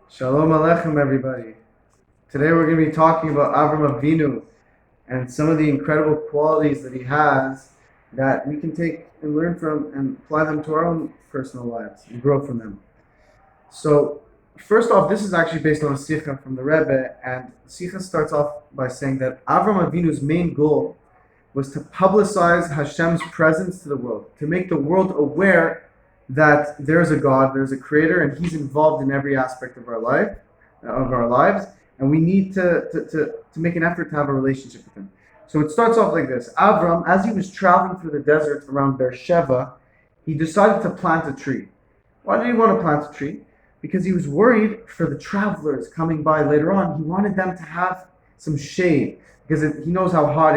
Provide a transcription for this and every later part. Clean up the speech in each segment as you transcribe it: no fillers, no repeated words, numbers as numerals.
Shalom Aleichem, everybody. Today we're going to be talking about Avram Avinu and some of the incredible qualities that he has that we can take and learn from and apply them to our own personal lives and grow from them. So, first off, this is actually based on a Sikha from the Rebbe, and the Sikha starts off by saying that Avram Avinu's main goal was to publicize Hashem's presence to the world, to make the world aware that there's a God, there's a creator, and he's involved in every aspect of our lives, and we need to make an effort to have a relationship with him. So it starts off like this. Avram, as he was traveling through the desert around Beersheba, he decided to plant a tree. Why did he want to plant a tree? Because he was worried for the travelers coming by later on. He wanted them to have some shade, because he knows how hot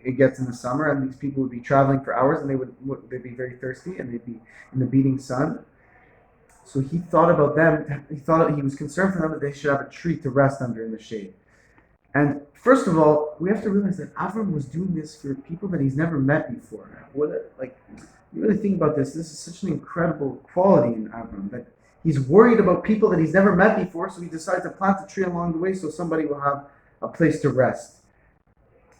it gets in the summer, and these people would be traveling for hours, and they'd be very thirsty, and they'd be in the beating sun. So he thought about them. He was concerned for them that they should have a tree to rest under in the shade. And first of all, we have to realize that Avram was doing this for people that he's never met before. You really think about this. This is such an incredible quality in Avram, that he's worried about people that he's never met before. So he decided to plant a tree along the way so somebody will have a place to rest.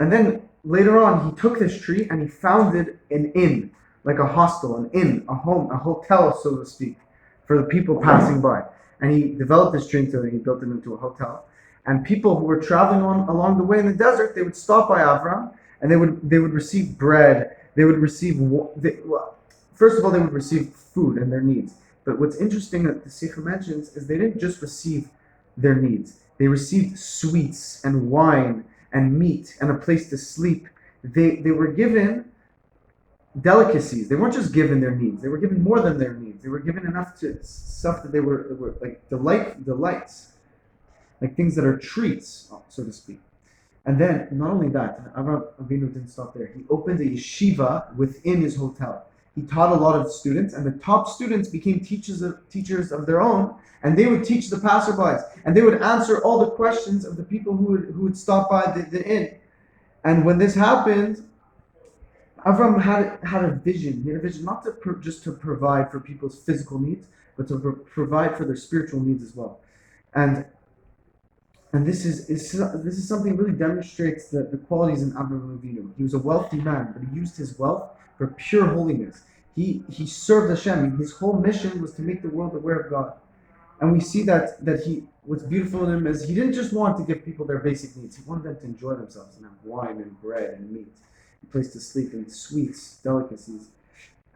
And then later on, he took this tree and he founded an inn, like a hostel, an inn, a home, a hotel, so to speak, for the people passing by. And he developed this tree until he built it into a hotel. And people who were traveling along the way in the desert, they would stop by Avram, and they would receive bread. They would receive, first of all, they would receive food and their needs. But what's interesting that the Sikha mentions is they didn't just receive their needs. They received sweets and wine and meat and a place to sleep. They were given delicacies. They weren't just given their needs. They were given more than their needs. They were given enough to stuff that they were like delights, like things that are treats, so to speak. And then, not only that, Avram Avinu didn't stop there. He opened a yeshiva within his hotel. He taught a lot of students, and the top students became teachers of their own, and they would teach the passerbys, and they would answer all the questions of the people who would stop by the inn. And when this happened, Avram had a vision. He had a vision not just to provide for people's physical needs, but to provide for their spiritual needs as well. And this is something that really demonstrates the qualities in Avram Avinu. He was a wealthy man, but he used his wealth for pure holiness. He served Hashem. His whole mission was to make the world aware of God. And we see that what's beautiful in him is he didn't just want to give people their basic needs. He wanted them to enjoy themselves and have wine and bread and meat, a place to sleep, and sweets, delicacies.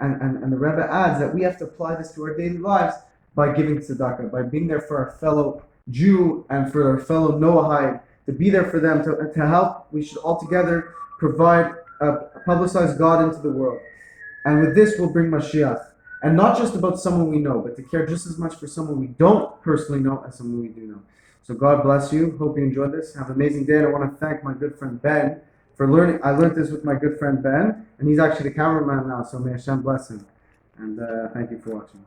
And the Rebbe adds that we have to apply this to our daily lives by giving tzedakah, by being there for our fellow Jew and for our fellow Noahide, to be there for them, to help. We should all together publicize God into the world. And with this, we'll bring Mashiach. And not just about someone we know, but to care just as much for someone we don't personally know as someone we do know. So God bless you. Hope you enjoyed this. Have an amazing day. And I want to thank my good friend Ben for learning. I learned this with my good friend Ben, and he's actually the cameraman now. So may Hashem bless him. And thank you for watching.